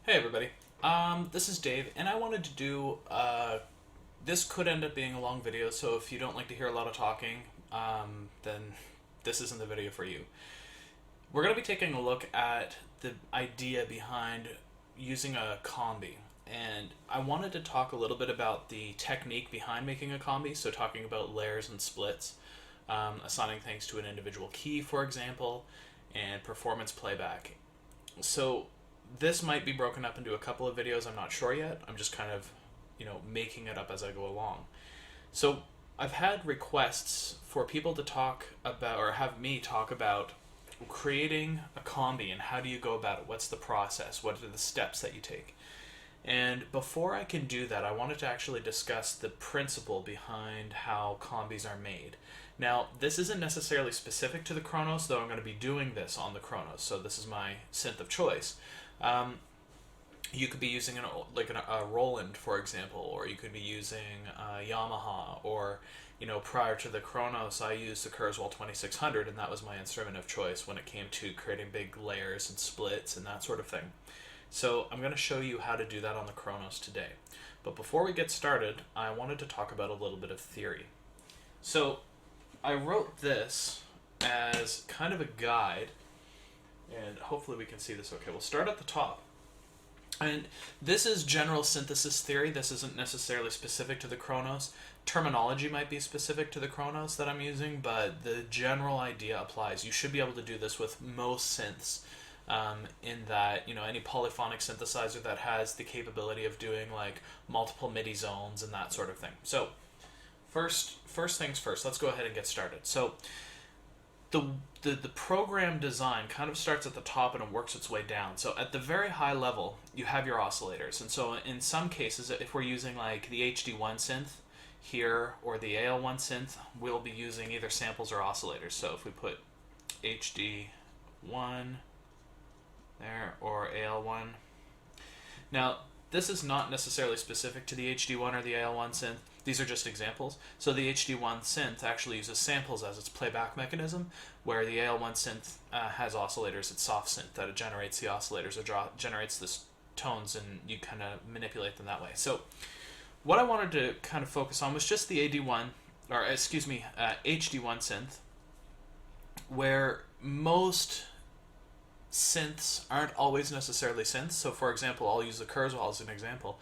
Hey everybody, this is Dave, and I wanted to do, this could end up being a long video, so if you don't like to hear a lot of talking, then this isn't the video for you. We're going to be taking a look at the idea behind using a combi, and I wanted to talk a little bit about the technique behind making a combi, so talking about layers and splits, assigning things to an individual key, for example, and performance playback. So this might be broken up into a couple of videos, I'm not sure yet. I'm just kind of, making it up as I go along. So I've had requests for people to talk about, or have me talk about, creating a combi and how do you go about it? What's the process? What are the steps that you take? And before I can do that, I wanted to actually discuss the principle behind how combis are made. Now, this isn't necessarily specific to the Kronos, though I'm going to be doing this on the Kronos, so this is my synth of choice. You could be using a Roland, for example, or you could be using a Yamaha, or prior to the Kronos, I used the Kurzweil 2600, and that was my instrument of choice when it came to creating big layers and splits and that sort of thing. So I'm going to show you how to do that on the Kronos today. But before we get started, I wanted to talk about a little bit of theory. So I wrote this as kind of a guide, and hopefully we can see this okay. We'll start at the top. And this is general synthesis theory. This isn't necessarily specific to the Kronos. Terminology might be specific to the Kronos that I'm using, but the general idea applies. You should be able to do this with most synths, in that, any polyphonic synthesizer that has the capability of doing like multiple MIDI zones and that sort of thing. So first things first, let's go ahead and get started. So the program design kind of starts at the top and it works its way down. So at the very high level, you have your oscillators. And so in some cases, if we're using like the HD1 synth here or the AL1 synth, we'll be using either samples or oscillators. So if we put HD1 there or AL1. Now, this is not necessarily specific to the HD1 or the AL1 synth. These are just examples. So the HD1 synth actually uses samples as its playback mechanism, where the AL1 synth has oscillators. It's soft synth that it generates the oscillators, or generates the tones, and you kind of manipulate them that way. So what I wanted to kind of focus on was just the HD1 synth, where most synths aren't always necessarily synths. So for example, I'll use the Kurzweil as an example.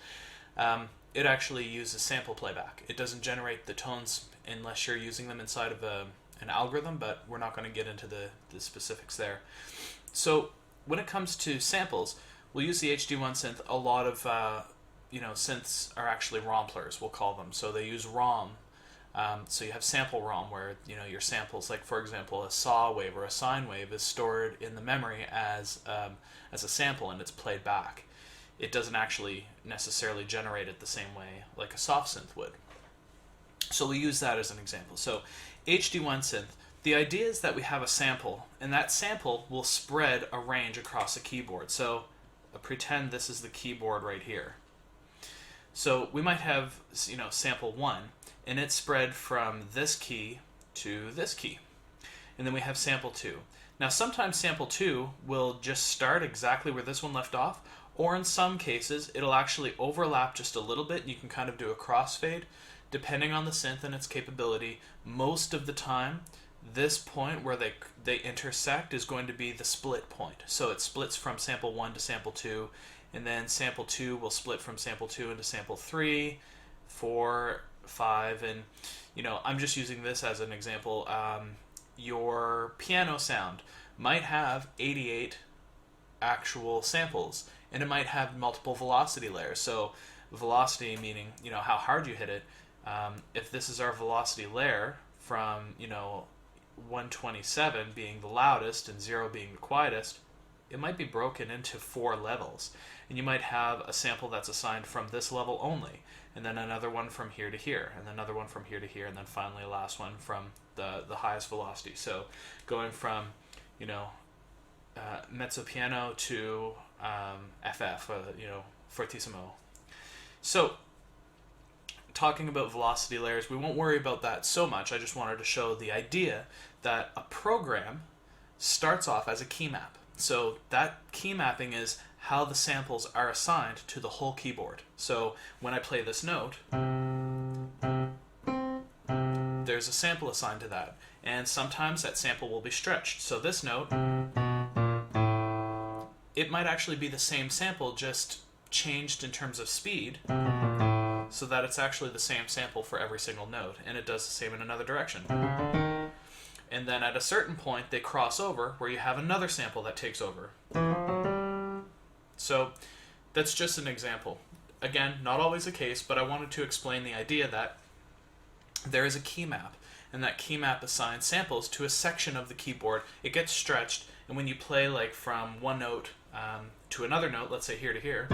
It actually uses sample playback. It doesn't generate the tones unless you're using them inside of an algorithm, but we're not going to get into the specifics there. So when it comes to samples, we'll use the HD1 synth. A lot of synths are actually romplers, we'll call them. So they use ROM. So you have sample ROM, where your samples, like for example a saw wave or a sine wave, is stored in the memory as a sample, and it's played back. It doesn't actually necessarily generate it the same way like a soft synth would. So we use that as an example. So HD1 synth, the idea is that we have a sample, and that sample will spread a range across a keyboard. So pretend this is the keyboard right here. So we might have sample 1, and it's spread from this key to this key. And then we have sample 2. Now sometimes sample 2 will just start exactly where this one left off, or in some cases it'll actually overlap just a little bit, and you can kind of do a crossfade depending on the synth and its capability. Most of the time, this point where they intersect is going to be the split point. So it splits from sample 1 to sample 2, and then sample 2 will split from sample 2 into sample 3, 4, 5, and I'm just using this as an example. Your piano sound might have 88 actual samples, and it might have multiple velocity layers. So velocity meaning how hard you hit it. If this is our velocity layer from 127 being the loudest and 0 being the quietest, it might be broken into 4 levels, and you might have a sample that's assigned from this level only, and then another one from here to here, and then another one from here to here, and then finally a last one from the highest velocity. So going from mezzo piano to FF, fortissimo. So talking about velocity layers, we won't worry about that so much. I just wanted to show the idea that a program starts off as a key map. So that key mapping is how the samples are assigned to the whole keyboard. So when I play this note, there's a sample assigned to that. And sometimes that sample will be stretched. So this note, it might actually be the same sample, just changed in terms of speed, so that it's actually the same sample for every single note, and it does the same in another direction. And then at a certain point, they cross over, where you have another sample that takes over. So that's just an example. Again, not always the case, but I wanted to explain the idea that there is a key map, and that key map assigns samples to a section of the keyboard. It gets stretched, and when you play like from one note to another note, let's say here to here,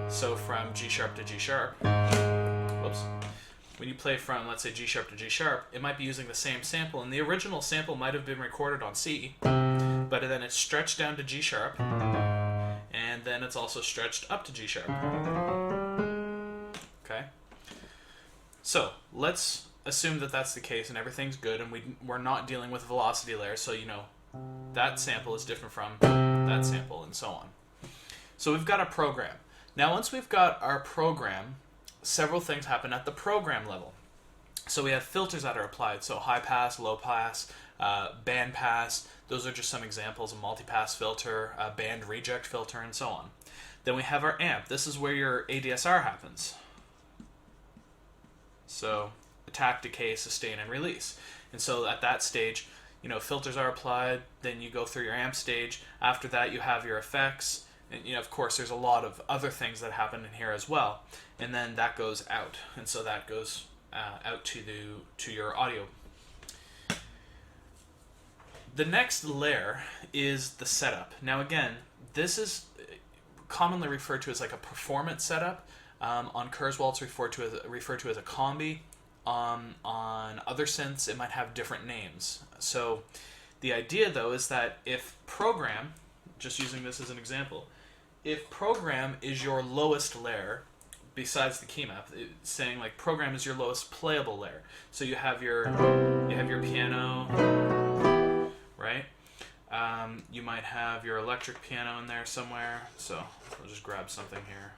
so from G sharp to G sharp, whoops, when you play from, let's say, G sharp to G sharp, it might be using the same sample, and the original sample might have been recorded on C, but then it's stretched down to G sharp, and then it's also stretched up to G sharp. Okay? So, let's assume that that's the case and everything's good, and we're not dealing with velocity layers, so you know that sample is different from that sample, and so on. So we've got a program. Now once we've got our program, several things happen at the program level. So we have filters that are applied, so high pass, low pass, band pass. Those are just some examples, a multi-pass filter, a band reject filter, and so on. Then we have our amp. This is where your ADSR happens. So attack, decay, sustain, and release. And so at that stage, you know, filters are applied, then you go through your amp stage. After that, you have your effects. And, you know, of course, there's a lot of other things that happen in here as well. And then that goes out. And so that goes out to your audio. The next layer is the setup. Now, again, this is commonly referred to as like a performance setup. On Kurzweil, it's referred to as a combi. On other synths, it might have different names. So the idea, though, is that if program, just using this as an example, if program is your lowest layer, besides the key map, it's saying like program is your lowest playable layer. So you have your piano, right? You might have your electric piano in there somewhere. So we'll just grab something here.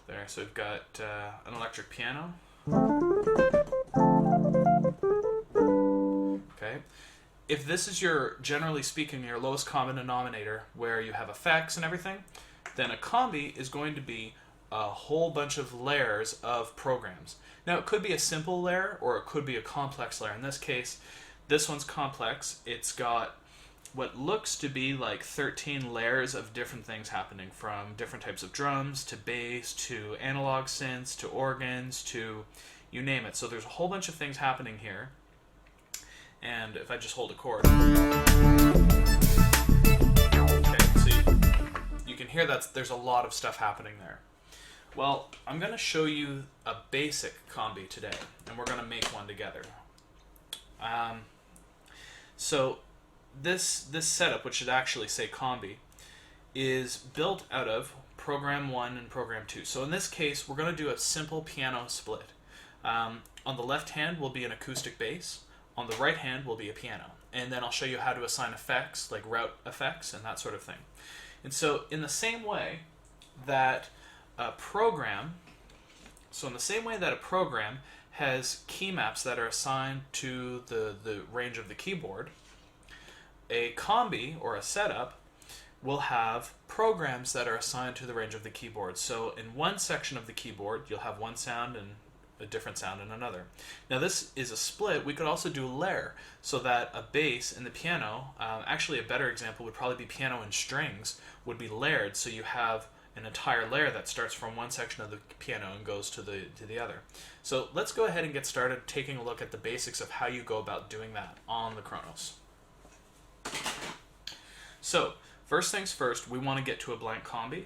There, so we've got an electric piano. Okay. If this is your, generally speaking, your lowest common denominator, where you have effects and everything, then a combi is going to be a whole bunch of layers of programs. Now, it could be a simple layer, or it could be a complex layer. In this case, this one's complex. It's got what looks to be like 13 layers of different things happening, from different types of drums, to bass, to analog synths, to organs, to you name it. So there's a whole bunch of things happening here. And if I just hold a chord, okay, so you can hear that there's a lot of stuff happening there. Well, I'm going to show you a basic combi today, and we're going to make one together. So this setup, which should actually say combi, is built out of program 1 and program 2. So in this case, we're going to do a simple piano split. On the left hand will be an acoustic bass. On the right hand will be a piano. And then I'll show you how to assign effects, like route effects and that sort of thing. And so in the same way that a program has key maps that are assigned to the range of the keyboard, a combi, or a setup, will have programs that are assigned to the range of the keyboard. So in one section of the keyboard, you'll have one sound and a different sound in another. Now this is a split. We could also do a layer, so that a bass and the piano, actually a better example would probably be piano and strings, would be layered, so you have an entire layer that starts from one section of the piano and goes to the other. So let's go ahead and get started taking a look at the basics of how you go about doing that on the Kronos. So first things first, we want to get to a blank combi.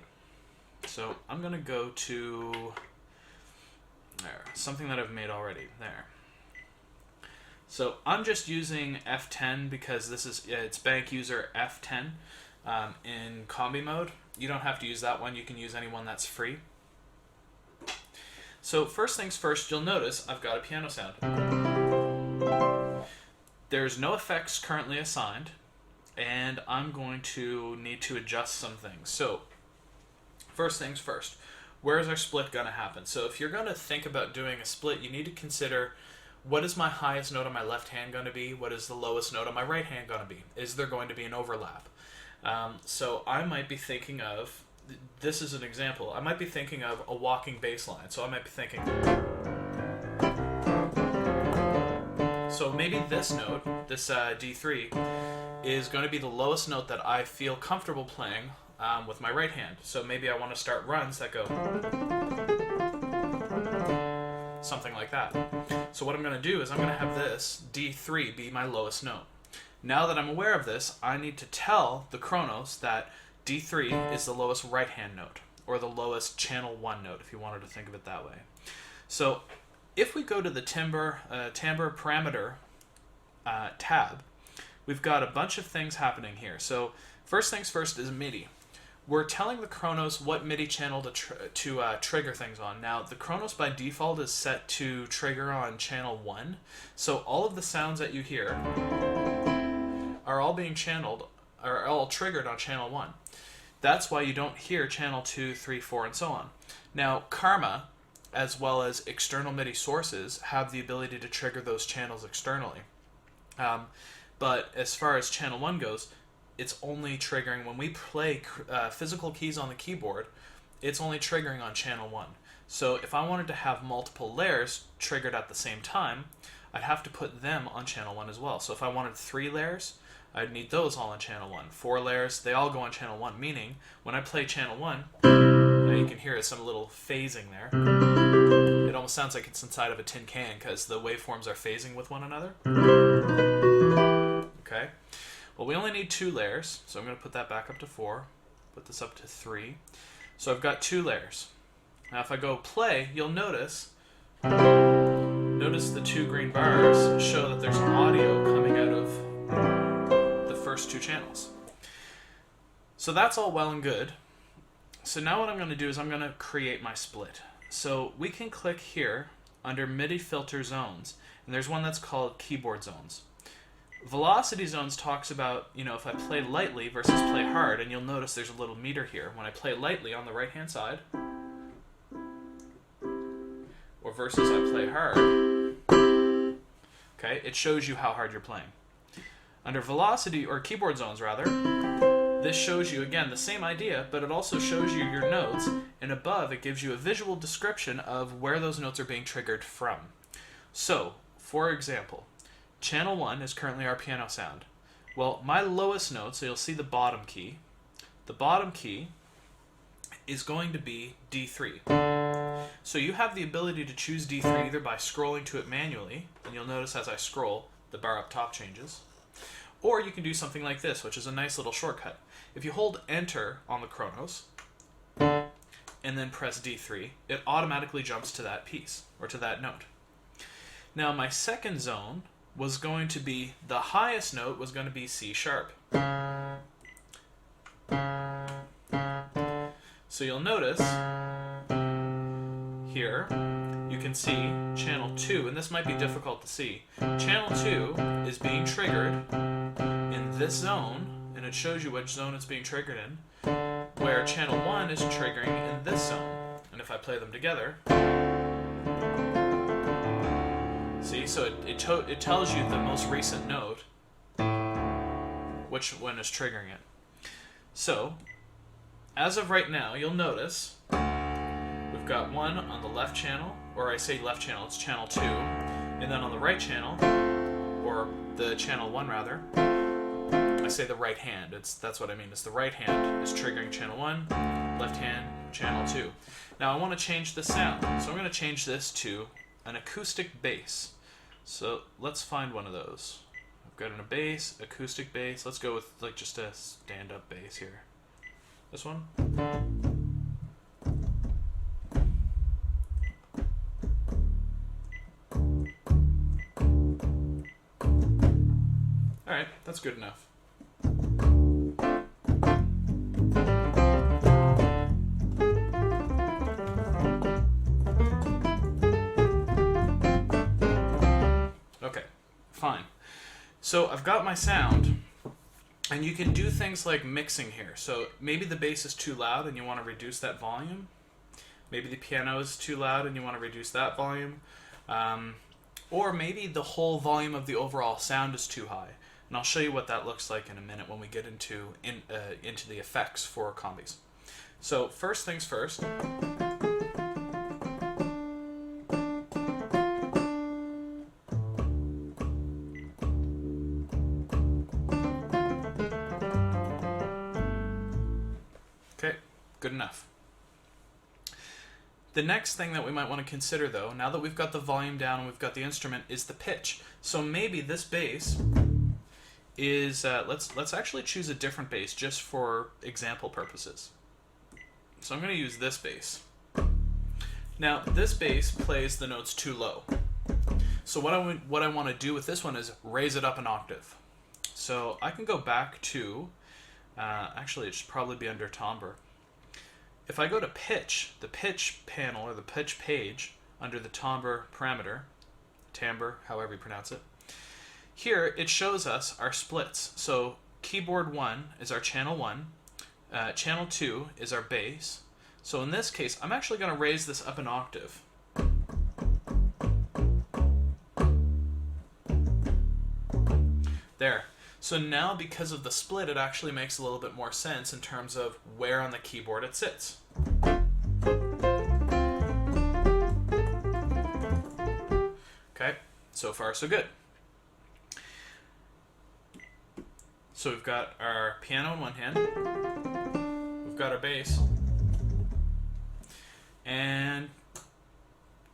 So I'm going to go to there, something that I've made already. There. So I'm just using F10 because this is it's bank user F10 in combi mode. You don't have to use that one. You can use any one that's free. So first things first, you'll notice I've got a piano sound. There's no effects currently assigned, and I'm going to need to adjust some things. So, first things first, where is our split going to happen? So if you're going to think about doing a split, you need to consider, what is my highest note on my left hand going to be? What is the lowest note on my right hand going to be? Is there going to be an overlap? So I might be thinking of, this is an example, I might be thinking of a walking bass line. So I might be thinking, so maybe this note, this D3, is going to be the lowest note that I feel comfortable playing with my right hand. So maybe I want to start runs that go something like that. So what I'm going to do is I'm going to have this D3 be my lowest note. Now that I'm aware of this, I need to tell the Kronos that D3 is the lowest right hand note, or the lowest channel 1 note, if you wanted to think of it that way. So if we go to the timbre parameter tab, we've got a bunch of things happening here. So first things first is MIDI. We're telling the Kronos what MIDI channel to trigger things on. Now, the Kronos by default is set to trigger on channel 1, so all of the sounds that you hear are all being channeled, are all triggered on channel 1. That's why you don't hear channel 2, 3, 4, and so on. Now, Karma, as well as external MIDI sources, have the ability to trigger those channels externally. But as far as channel 1 goes, it's only triggering when we play physical keys on the keyboard, it's only triggering on channel 1. So if I wanted to have multiple layers triggered at the same time, I'd have to put them on channel 1 as well. So if I wanted 3 layers, I'd need those all on channel 1. 4 layers, they all go on channel 1, meaning when I play channel 1, now you can hear some little phasing there. It almost sounds like it's inside of a tin can because the waveforms are phasing with one another. Okay. Well, we only need 2 layers, so I'm going to put that back up to 4, put this up to 3. So I've got 2 layers. Now if I go play, you'll notice the 2 green bars show that there's audio coming out of the first 2 channels. So that's all well and good. So now what I'm going to do is I'm going to create my split. So we can click here under MIDI filter zones, and there's one that's called keyboard zones. Velocity zones talks about, if I play lightly versus play hard, and you'll notice there's a little meter here. When I play lightly on the right hand side, or versus I play hard, okay, it shows you how hard you're playing. Under velocity, or keyboard zones rather, this shows you, again, the same idea, but it also shows you your notes, and above it gives you a visual description of where those notes are being triggered from. So, for example, channel 1 is currently our piano sound. Well, my lowest note, so you'll see the bottom key. The bottom key is going to be D3. So you have the ability to choose D3 either by scrolling to it manually, and you'll notice as I scroll, the bar up top changes. Or you can do something like this, which is a nice little shortcut. If you hold Enter on the Kronos, and then press D3, it automatically jumps to that piece, or to that note. Now my second zone was going to be, the highest note was going to be C sharp. So you'll notice here, you can see channel 2, and this might be difficult to see. Channel 2 is being triggered in this zone, and it shows you which zone it's being triggered in, where channel 1 is triggering in this zone. And if I play them together, see, so it tells you the most recent note, which one is triggering it. So, as of right now, you'll notice we've got one on the left channel, or I say left channel, it's channel 2, and then on the right channel, or the channel 1 rather, I say the right hand, that's what I mean, it's the right hand is triggering channel 1, left hand, channel 2. Now I want to change the sound, so I'm going to change this to an acoustic bass. So let's find one of those. I've got a bass, acoustic bass. Let's go with like just a stand-up bass here. This one. All right, that's good enough. Okay, fine. So I've got my sound, And you can do things like mixing here. So maybe the bass is too loud and you want to reduce that volume. Maybe the piano is too loud and you want to reduce that volume. Or maybe the whole volume of the overall sound is too high. And I'll show you what that looks like in a minute when we get into the effects for combis. So first things first. Okay, good enough. The next thing that we might want to consider, though, now that we've got the volume down and we've got the instrument, is the pitch. So maybe this bass is, let's actually choose a different bass just for example purposes. So I'm going to use this bass. Now, this bass plays the notes too low. So what I want to do with this one is raise it up an octave. So I can go back to, actually it should probably be under timbre. If I go to pitch, the pitch panel or the pitch page under the timbre parameter, timbre, however you pronounce it, here it shows us our splits. So keyboard 1 is our channel 1, channel 2 is our bass. So in this case, I'm actually going to raise this up an octave. There. So now, because of the split, it actually makes a little bit more sense in terms of where on the keyboard it sits. Okay, so far so good. So we've got our piano in one hand, we've got our bass, and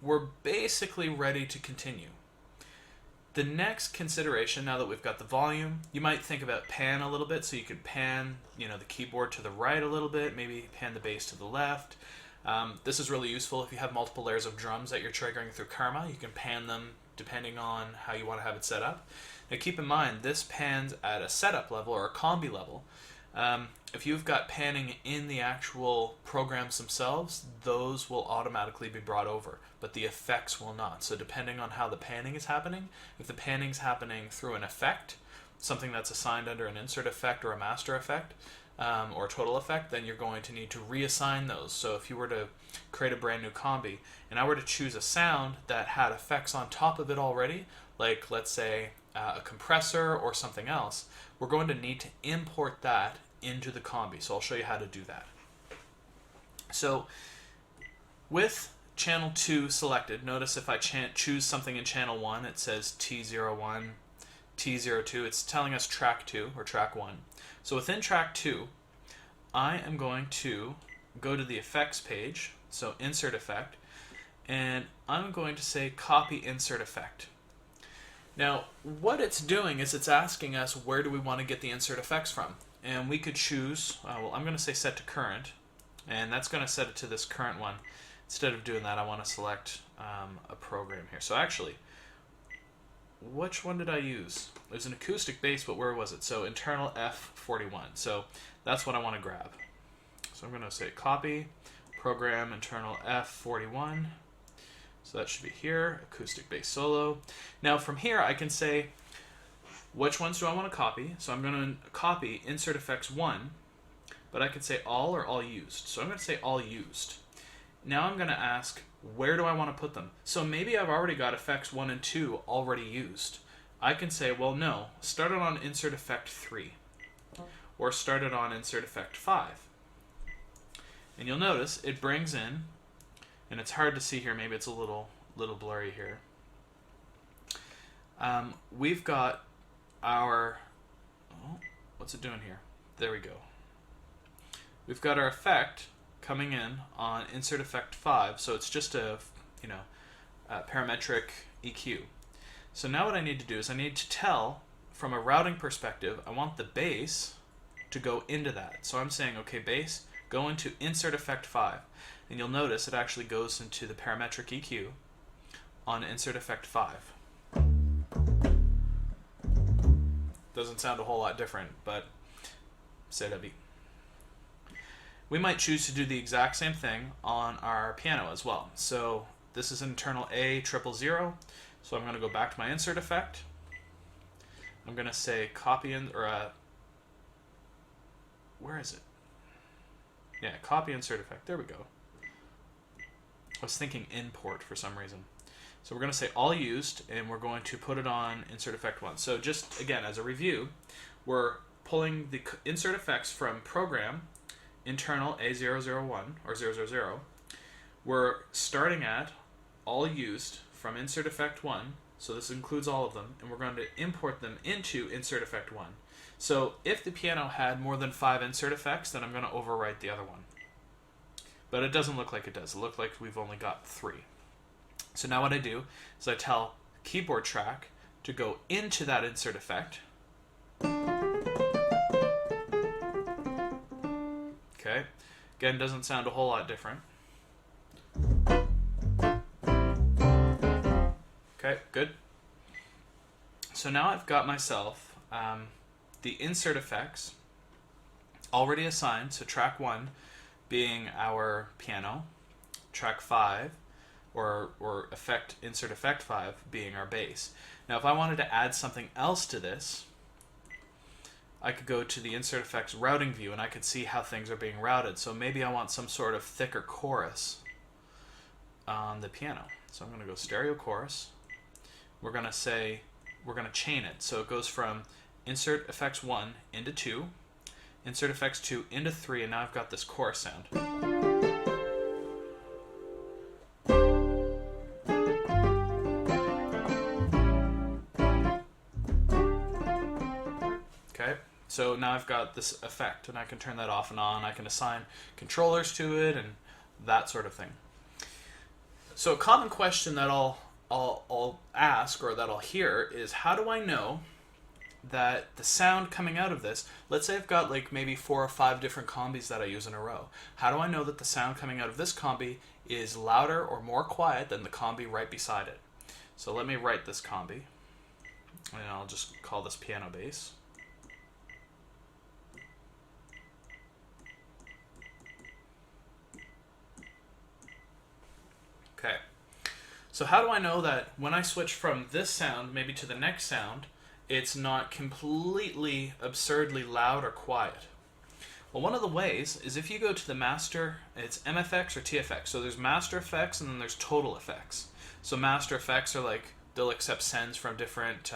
we're basically ready to continue. The next consideration, now that we've got the volume, you might think about pan a little bit, so you could pan, the keyboard to the right a little bit, maybe pan the bass to the left. This is really useful if you have multiple layers of drums that you're triggering through Karma. You can pan them depending on how you want to have it set up. Now keep in mind, this pans at a setup level or a combi level. If you've got panning in the actual programs themselves, those will automatically be brought over, but the effects will not. So depending on how the panning is happening, if the panning is happening through an effect, something that's assigned under an insert effect or a master effect, or a total effect, then you're going to need to reassign those. So if you were to create a brand new combi, and I were to choose a sound that had effects on top of it already, like let's say a compressor or something else, we're going to need to import that into the combi. So I'll show you how to do that. So with channel 2 selected, notice if I choose something in channel 1, it says T01, T02. It's telling us track 2 or track 1. So within track 2, I am going to go to the effects page, so insert effect, and I'm going to say copy insert effect. Now, what it's doing is it's asking us where do we want to get the insert effects from. And we could choose, well, I'm going to say set to current, and that's going to set it to this current one. Instead of doing that, I want to select a program here. So actually, which one did I use? There's an acoustic bass, but where was it? So internal F41. So that's what I want to grab. So I'm going to say copy, program, internal F41. So that should be here, acoustic bass solo. Now from here, I can say, which ones do I want to copy? So I'm going to copy insert effects 1, but I could say all or all used. So I'm going to say all used. Now I'm going to ask, where do I want to put them? So maybe I've already got effects 1 and 2 already used. I can say, well, no, start it on insert effect 3, or start it on insert effect 5. And you'll notice it brings in, and it's hard to see here, maybe it's a little blurry here. We've got our, what's it doing here? There we go. We've got our effect coming in on insert effect 5, so it's just a parametric EQ. So now what I need to do is I need to tell, from a routing perspective, I want the bass to go into that. So I'm saying, okay, bass, go into insert effect 5. And you'll notice it actually goes into the parametric EQ on insert effect 5. Doesn't sound a whole lot different, but c'est la vie. We might choose to do the exact same thing on our piano as well. So this is internal A000. So I'm going to go back to my insert effect. I'm going to say copy in, or where is it? Yeah, copy insert effect. There we go. I was thinking import for some reason. So we're going to say all used, and we're going to put it on insert effect 1. So just, again, as a review, we're pulling the insert effects from program, internal A001, or 000. We're starting at all used from insert effect 1, so this includes all of them, and we're going to import them into insert effect 1. So if the piano had more than 5 insert effects, then I'm going to overwrite the other one. But it doesn't look like it does. It looks like we've only got 3. So now what I do is I tell keyboard track to go into that insert effect. Okay. Again, doesn't sound a whole lot different. Okay, good. So now I've got myself the insert effects already assigned. So track 1 being our piano, track 5 or insert effect 5 being our bass. Now if I wanted to add something else to this, I could go to the insert effects routing view and I could see how things are being routed. So maybe I want some sort of thicker chorus on the piano. So I'm going to go stereo chorus. We're going to chain it. So it goes from insert effects 1 into 2, insert effects 2 into 3, and now I've got this chorus sound. Okay, so now I've got this effect, and I can turn that off and on. I can assign controllers to it and that sort of thing. So a common question that I'll ask, or that I'll hear, is how do I know that the sound coming out of this, let's say I've got like maybe 4 or 5 different combis that I use in a row. How do I know that the sound coming out of this combi is louder or more quiet than the combi right beside it? So let me write this combi, and I'll just call this piano bass. Okay. So how do I know that when I switch from this sound maybe to the next sound, it's not completely absurdly loud or quiet? Well, one of the ways is if you go to the master, it's MFX or TFX. So there's master effects and then there's total effects. So master effects are like, they'll accept sends from different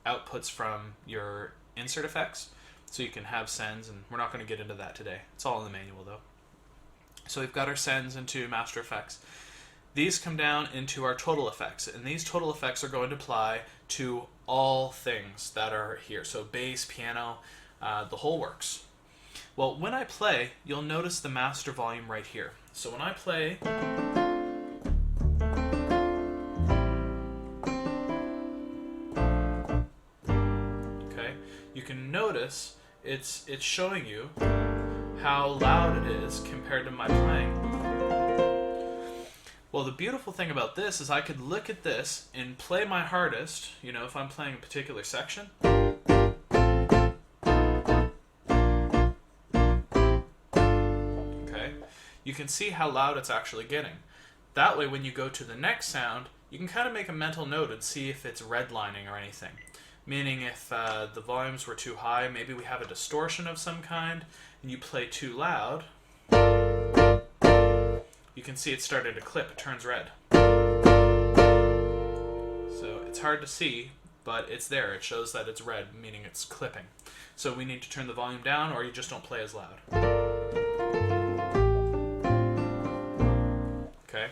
outputs from your insert effects. So you can have sends, and we're not going to get into that today. It's all in the manual though. So we've got our sends into master effects. These come down into our total effects, and these total effects are going to apply to all things that are here. So bass, piano, the whole works. Well, when I play, you'll notice the master volume right here. So when I play, okay, you can notice it's showing you how loud it is compared to my playing. Well, the beautiful thing about this is I could look at this and play my hardest, you know, if I'm playing a particular section. Okay, you can see how loud it's actually getting. That way, when you go to the next sound, you can kind of make a mental note and see if it's redlining or anything. Meaning if the volumes were too high, maybe we have a distortion of some kind, and you play too loud, you can see it's starting to clip. It turns red. So it's hard to see, but it's there. It shows that it's red, meaning it's clipping. So we need to turn the volume down, or you just don't play as loud. Okay?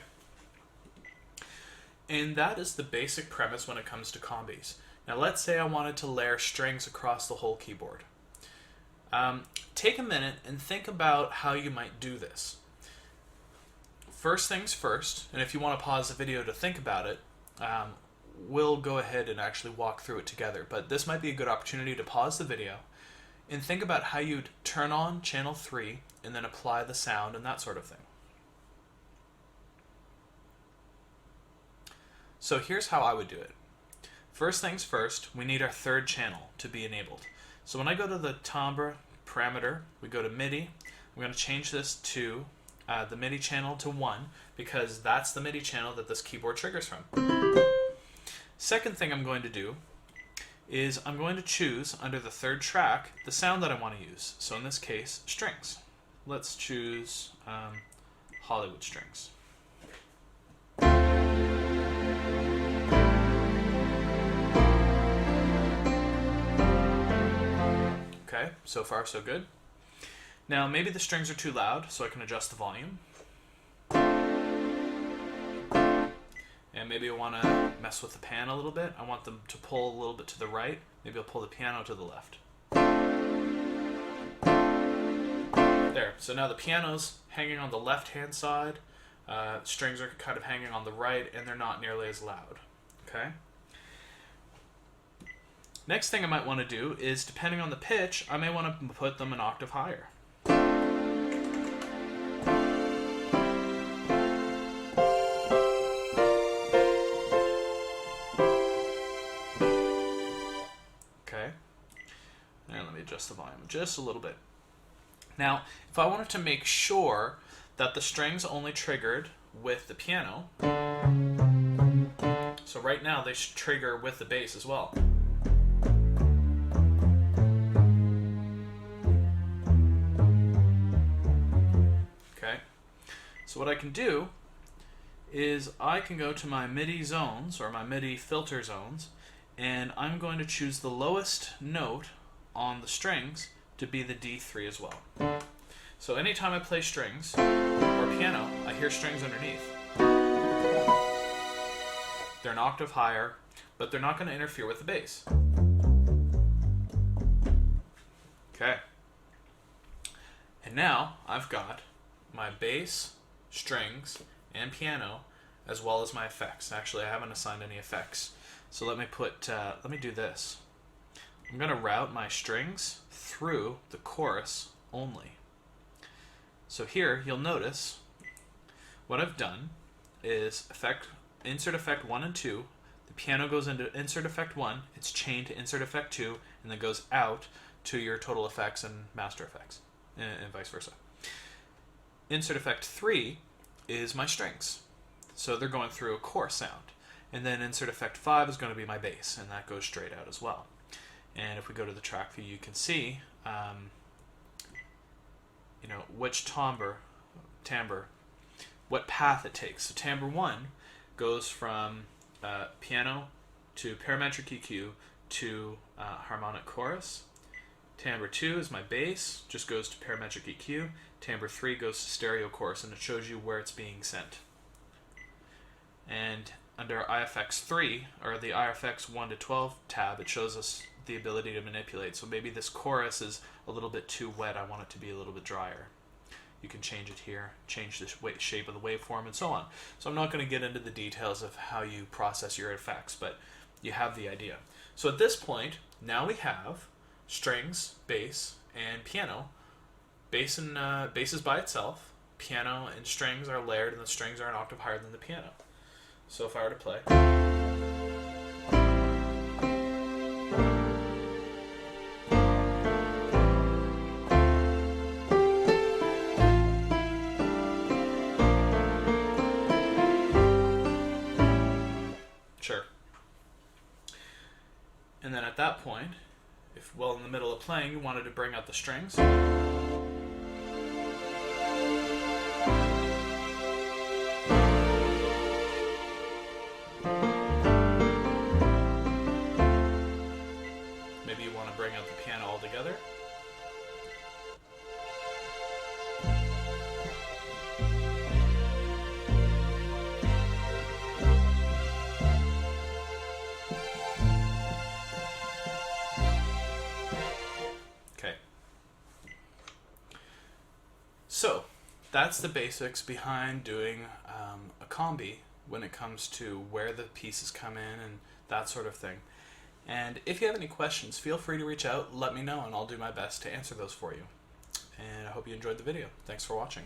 And that is the basic premise when it comes to combis. Now let's say I wanted to layer strings across the whole keyboard. Take a minute and think about how you might do this. First things first, and if you want to pause the video to think about it, we'll go ahead and actually walk through it together. But this might be a good opportunity to pause the video and think about how you'd turn on channel 3 and then apply the sound and that sort of thing. So here's how I would do it. First things first, we need our third channel to be enabled. So when I go to the timbre parameter, we go to MIDI. We're going to change this to the MIDI channel to 1, because that's the MIDI channel that this keyboard triggers from. Second thing I'm going to do is I'm going to choose under the third track the sound that I want to use. So in this case, strings. Let's choose Hollywood strings. Okay, so far so good. Now maybe the strings are too loud, so I can adjust the volume. And maybe I want to mess with the pan a little bit. I want them to pull a little bit to the right. Maybe I'll pull the piano to the left. There, so now the piano's hanging on the left-hand side. Strings are kind of hanging on the right, and they're not nearly as loud. Okay? Next thing I might want to do is, depending on the pitch, I may want to put them an octave higher. Okay, and let me adjust the volume just a little bit. Now, if I wanted to make sure that the strings only triggered with the piano, so right now they should trigger with the bass as well. Okay, so what I can do is I can go to my MIDI zones, or my MIDI filter zones, and I'm going to choose the lowest note on the strings to be the D3 as well. So anytime I play strings or piano, I hear strings underneath. They're an octave higher, but they're not going to interfere with the bass. Okay. And now I've got my bass, strings, and piano, as well as my effects. Actually, I haven't assigned any effects. So let me do this. I'm going to route my strings through the chorus only. So here, you'll notice what I've done is insert effect 1 and 2. The piano goes into insert effect 1, it's chained to insert effect 2, and then goes out to your total effects and master effects, and vice versa. Insert effect 3 is my strings. So they're going through a chorus sound. And then insert effect 5 is going to be my bass, and that goes straight out as well. And if we go to the track view, you can see which timbre, what path it takes. So timbre 1 goes from piano to parametric EQ to harmonic chorus. Timbre 2 is my bass, just goes to parametric EQ. Timbre 3 goes to stereo chorus, and it shows you where it's being sent. And under IFX 3, or the IFX 1 to 12 tab, it shows us the ability to manipulate. So maybe this chorus is a little bit too wet, I want it to be a little bit drier. You can change it here, change the shape of the waveform, and so on. So I'm not going to get into the details of how you process your effects, but you have the idea. So at this point, now we have strings, bass, and piano. Bass is by itself. Piano and strings are layered, and the strings are an octave higher than the piano. So if I were to play, sure. And then at that point, if while in the middle of playing you wanted to bring out the strings, maybe you want to bring out the piano altogether. Okay. So that's the basics behind doing a combi when it comes to where the pieces come in and that sort of thing. And if you have any questions, feel free to reach out, let me know, and I'll do my best to answer those for you. And I hope you enjoyed the video. Thanks for watching.